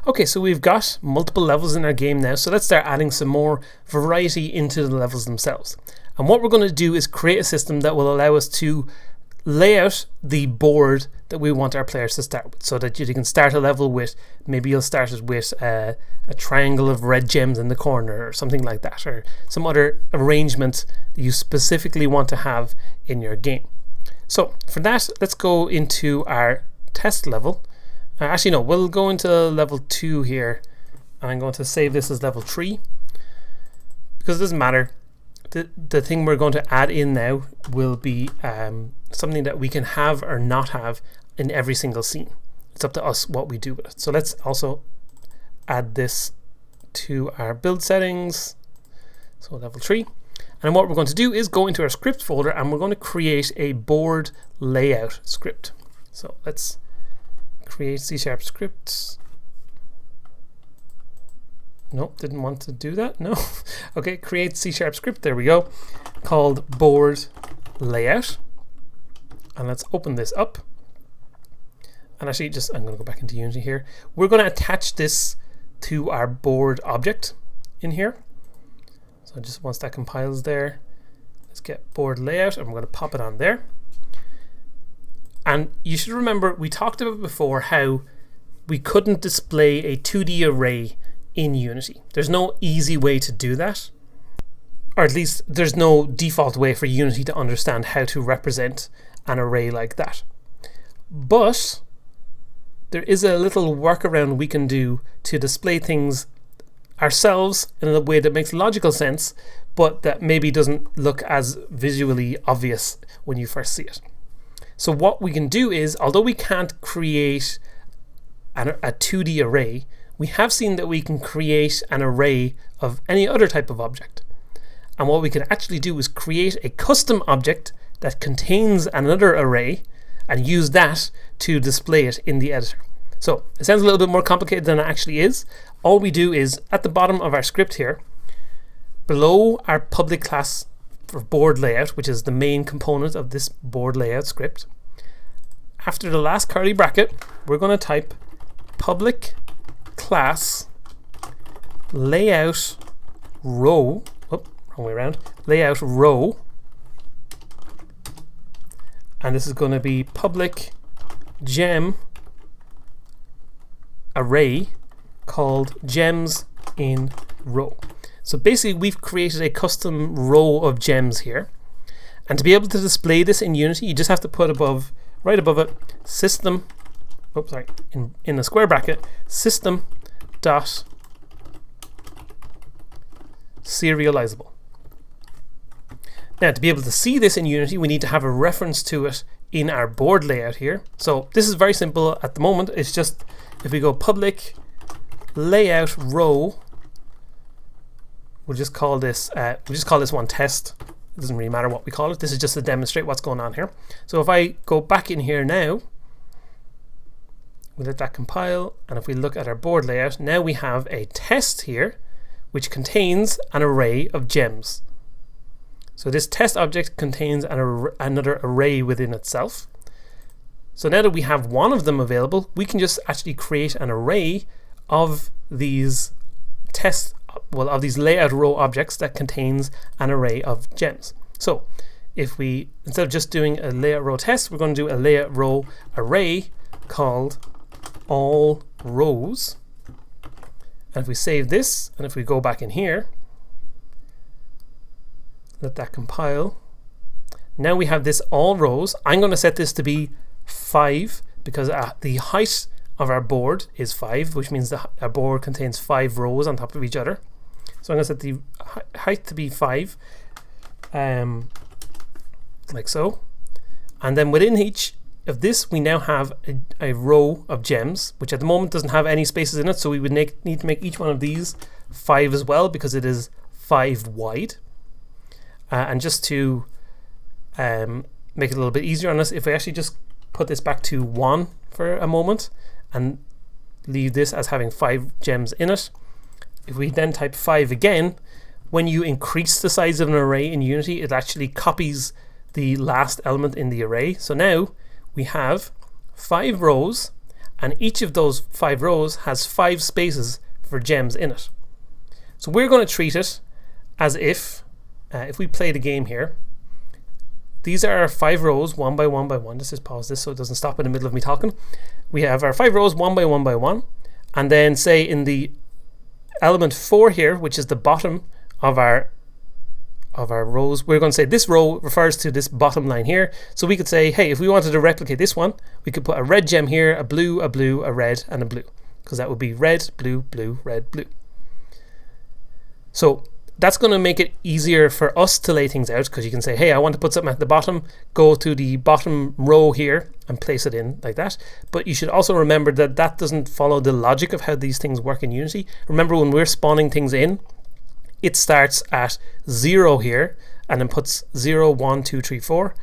Okay, so we've got multiple levels in our game now, so let's start adding some more variety into the levels themselves. And what we're going to do is create a system that will allow us to lay out the board that we want our players to start with, so that you can start a level with, maybe you'll start it with a triangle of red gems in the corner or something like that, or some other arrangement that you specifically want to have in your game. So for that, let's go into our test level. Actually no, we'll go into level 2 here, and I'm going to save this as level 3 because it doesn't matter. The thing we're going to add in now will be something that we can have or not have in every single scene. It's up to us what we do with it. So let's also add this to our build settings. So level 3. And what we're going to do is go into our script folder, and we're going to create a board layout script. So let's create C# scripts. Nope, didn't want to do that. No. Okay, create C# script. There we go. Called board layout. And let's open this up. And actually, I'm going to go back into Unity here. We're going to attach this to our board object in here. So just once that compiles there, let's get board layout, and we're going to pop it on there. And you should remember, we talked about before how we couldn't display a 2D array in Unity. There's no easy way to do that, or at least there's no default way for Unity to understand how to represent an array like that. But there is a little workaround we can do to display things ourselves in a way that makes logical sense, but that maybe doesn't look as visually obvious when you first see it. So what we can do is, although we can't create a 2D array, we have seen that we can create an array of any other type of object. And what we can actually do is create a custom object that contains another array and use that to display it in the editor. So it sounds a little bit more complicated than it actually is. All we do is, at the bottom of our script here, below our public class for board layout, which is the main component of this board layout script, after the last curly bracket, we're going to type public class layout row, wrong way around, layout row, and this is going to be public gem array called gems in row. So basically we've created a custom row of gems here, and to be able to display this in Unity, you just have to put right above it, system, in a square bracket, system dot serializable. Now, to be able to see this in Unity, we need to have a reference to it in our board layout here. So this is very simple at the moment. It's just, if we go public layout row, we'll just call this one test. It doesn't really matter what we call it. This is just to demonstrate what's going on here. So if I go back in here now, we let that compile, and if we look at our board layout, now we have a test here which contains an array of gems. So this test object contains another array within itself. So now that we have one of them available, we can just actually create an array of these of these layout row objects that contains an array of gems. So if we, instead of just doing a layout row test, we're going to do a layout row array called all rows. And if we save this, and if we go back in here, let that compile, now we have this all rows. I'm going to set this to be 5 because the height of our board is 5, which means that our board contains 5 rows on top of each other. So I'm going to set the height to be 5, like so. And then within each of this, we now have a row of gems, which at the moment doesn't have any spaces in it. So we would need to make each one of these 5 as well, because it is 5 wide. And just to make it a little bit easier on us, if we actually just put this back to 1 for a moment and leave this as having 5 gems in it, if we then type 5 again, when you increase the size of an array in Unity, it actually copies the last element in the array. So now we have 5 rows and each of those 5 rows has 5 spaces for gems in it. So we're going to treat it as if we play the game here, these are our 5 rows, 1 by 1 by 1. Let's just pause this so it doesn't stop in the middle of me talking. We have our 5 rows, 1 by 1 by 1, and then say in the element 4 here, which is the bottom of our rows, we're going to say this row refers to this bottom line here. So we could say, hey, if we wanted to replicate this one, we could put a red gem here, a blue, a red, and a blue, because that would be red, blue, blue, red, blue. So that's going to make it easier for us to lay things out, because you can say, hey, I want to put something at the bottom, go to the bottom row here and place it in like that. But you should also remember that that doesn't follow the logic of how these things work in Unity. Remember, when we're spawning things in, it starts at 0 here and then puts 0, 1, 2, 3, 4.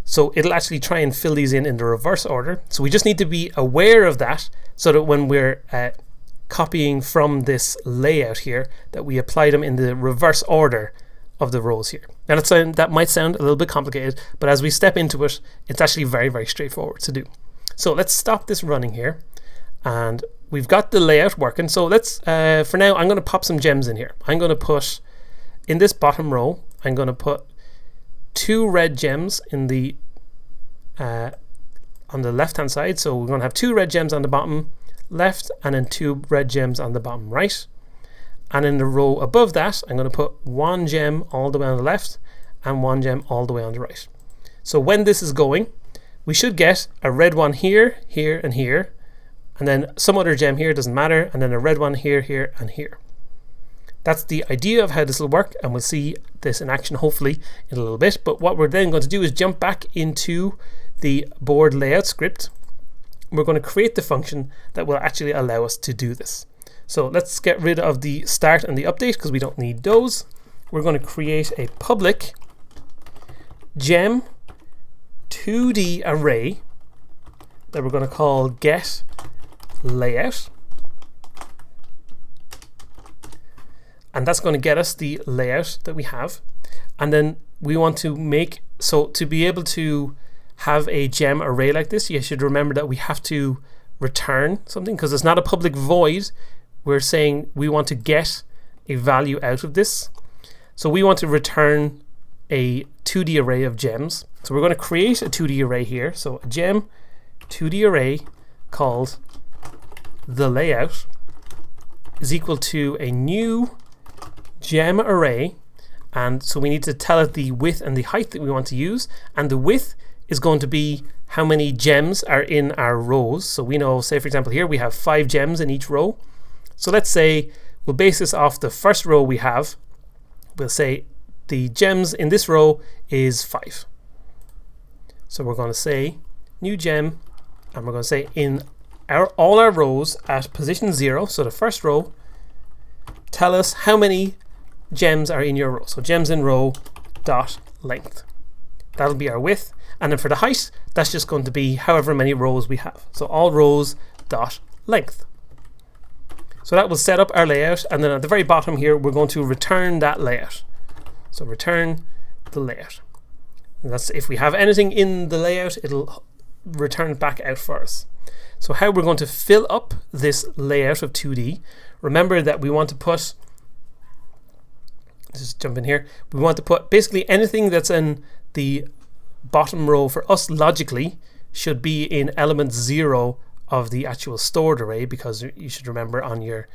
So it'll actually try and fill these in the reverse order. So we just need to be aware of that, so that when we're copying from this layout here, that we apply them in the reverse order of the rows here. Now that might sound a little bit complicated, but as we step into it, it's actually very, very straightforward to do. So let's stop this running here, and we've got the layout working. So let's, for now, I'm going to pop some gems in here. I'm going to put, in this bottom row, I'm going to put 2 red gems in the on the left hand side. So we're going to have 2 red gems on the bottom left, and then 2 red gems on the bottom right. And in the row above that, I'm going to put 1 gem all the way on the left and 1 gem all the way on the right. So when this is going, we should get a red one here, here, and here, and then some other gem here, doesn't matter, and then a red one here, here, and here. That's the idea of how this will work, and we'll see this in action hopefully in a little bit. But what we're then going to do is jump back into the board layout script. We're going to create the function that will actually allow us to do this. So let's get rid of the start and the update, because we don't need those. We're going to create a public gem 2D array that we're going to call get layout, and that's going to get us the layout that we have. And then we want to make, so to be able to have a gem array like this, you should remember that we have to return something, because it's not a public void. We're saying we want to get a value out of this. So we want to return a 2D array of gems. So we're going to create a 2D array here. So a gem 2D array called the layout is equal to a new gem array. And so we need to tell it the width and the height that we want to use. And the width is going to be how many gems are in our rows. So we know, say for example here, we have 5 gems in each row. So let's say we'll base this off the first row we have. We'll say the gems in this row is 5. So we're going to say new gem, and we're going to say in all our rows at position 0, so the first row, tell us how many gems are in your row. So gems in row dot length. That'll be our width. And then for the height, that's just going to be however many rows we have. So all rows dot length. So that will set up our layout, and then at the very bottom here, we're going to return that layout. So return the layout. And that's, if we have anything in the layout, it'll return it back out for us. So how we're going to fill up this layout of 2D, remember that we want to put, let's just jump in here, we want to put basically anything that's in the bottom row for us logically should be in element 0 of the actual stored array, because you should remember on your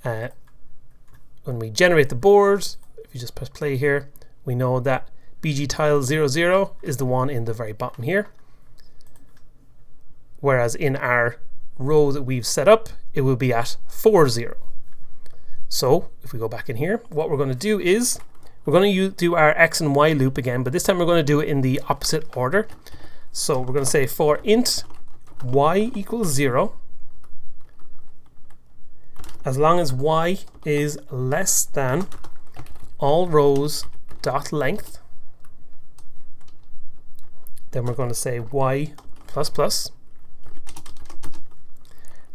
when we generate the board, if you just press play here, we know that BG tile 00 is the one in the very bottom here, whereas in our row that we've set up, it will be at 40. So if we go back in here, what we're going to do is we're going to do our X and Y loop again, but this time we're going to do it in the opposite order. So we're going to say for int y equals 0, as long as y is less than all rows dot length, then we're going to say y plus plus.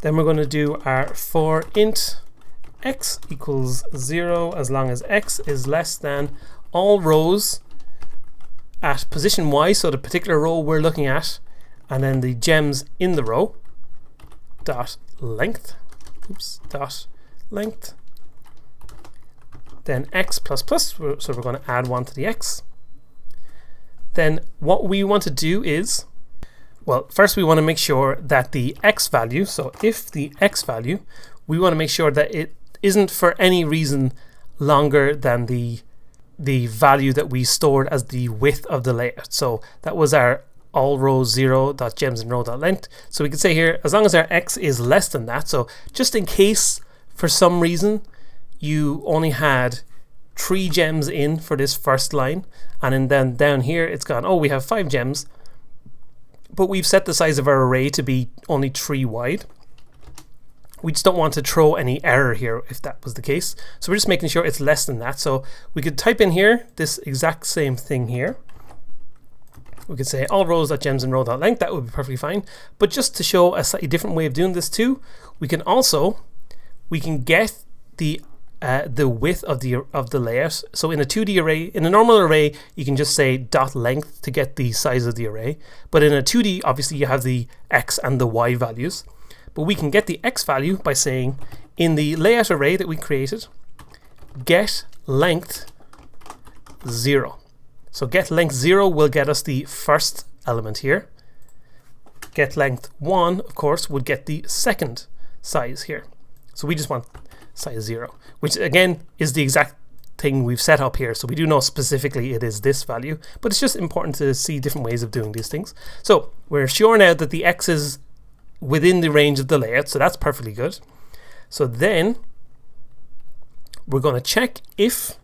Then we're going to do our for int x equals 0, as long as x is less than all rows at position y, so the particular row we're looking at, and then the gems in the row. dot length, dot length, then x plus plus, so we're going to add 1 to the x. Then what we want to do is, well, first we want to make sure that the x value, so if the x value, we want to make sure that it isn't for any reason longer than the value that we stored as the width of the layout. So that was our all rows 0.gemsinrow.length. So we could say here, as long as our x is less than that, so just in case for some reason you only had 3 gems in for this first line, and then down here it's gone, oh, we have 5 gems, but we've set the size of our array to be only 3 wide. We just don't want to throw any error here if that was the case. So we're just making sure it's less than that. So we could type in here this exact same thing here. We could say all rows.gemsinrow.length. That would be perfectly fine. But just to show a slightly different way of doing this too, we can get the width of the layout. So in a 2D array, in a normal array, you can just say dot length to get the size of the array. But in a 2D, obviously you have the x and the y values. But we can get the x value by saying in the layout array that we created, get length 0. So get length 0 will get us the first element here. Get length 1, of course, would get the second size here. So we just want size 0, which again is the exact thing we've set up here. So we do know specifically it is this value, but it's just important to see different ways of doing these things. So we're sure now that the x is within the range of the layout, so that's perfectly good. So then we're going to check if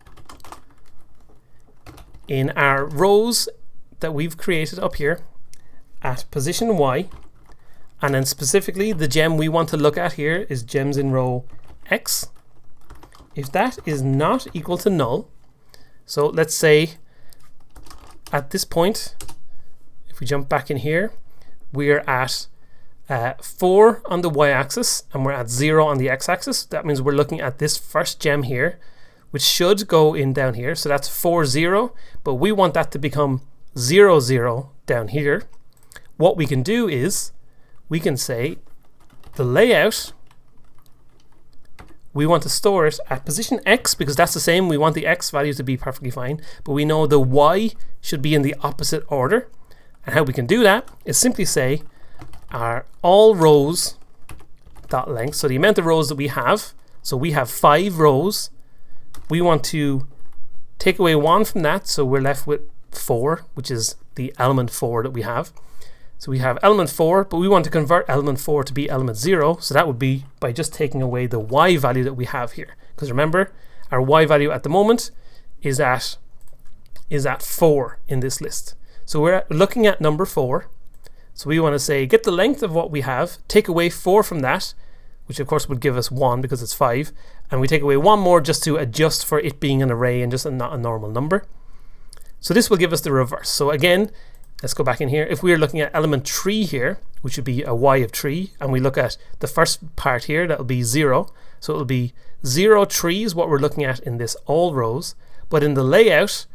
in our rows that we've created up here at position y, and then specifically the gem we want to look at here is gems in row x, if that is not equal to null, so let's say at this point, if we jump back in here, we're at 4 on the y-axis and we're at 0 on the x-axis. That means we're looking at this first gem here, which should go in down here. So that's 4, 0, but we want that to become 0, 0 down here. What we can do is we can say the layout, we want to store it at position x because that's the same. We want the x value to be perfectly fine, but we know the y should be in the opposite order. And how we can do that is simply say our all rows dot length, so the amount of rows that we have, so we have 5 rows, we want to take away 1 from that, so we're left with 4, which is the element 4 that we have. So we have element 4, but we want to convert element 4 to be element 0, so that would be by just taking away the y value that we have here, because remember our y value at the moment is at 4 in this list. So we're looking at number 4. So we want to say get the length of what we have, take away 4 from that, which of course would give us 1 because it's 5, and we take away 1 more just to adjust for it being an array and just not a normal number. So this will give us the reverse. So again, let's go back in here. If we're looking at element 3 here, which would be a y of 3, and we look at the first part here, that'll be 0. So it'll be 0, 3 is what we're looking at in this all rows, but in the layout,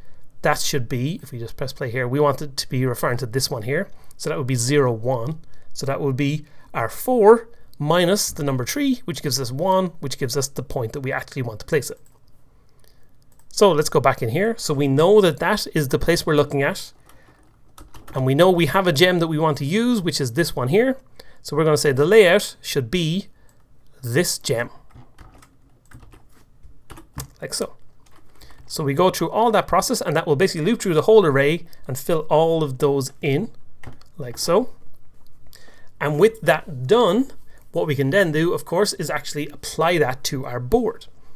that should be, if we just press play here, we want it to be referring to this one here. So that would be 0, 1. So that would be our 4 minus the number 3, which gives us 1, which gives us the point that we actually want to place it. So let's go back in here. So we know that that is the place we're looking at. And we know we have a gem that we want to use, which is this one here. So we're going to say the layout should be this gem. Like so. So we go through all that process, and that will basically loop through the whole array and fill all of those in, like so. And with that done, what we can then do, of course, is actually apply that to our board.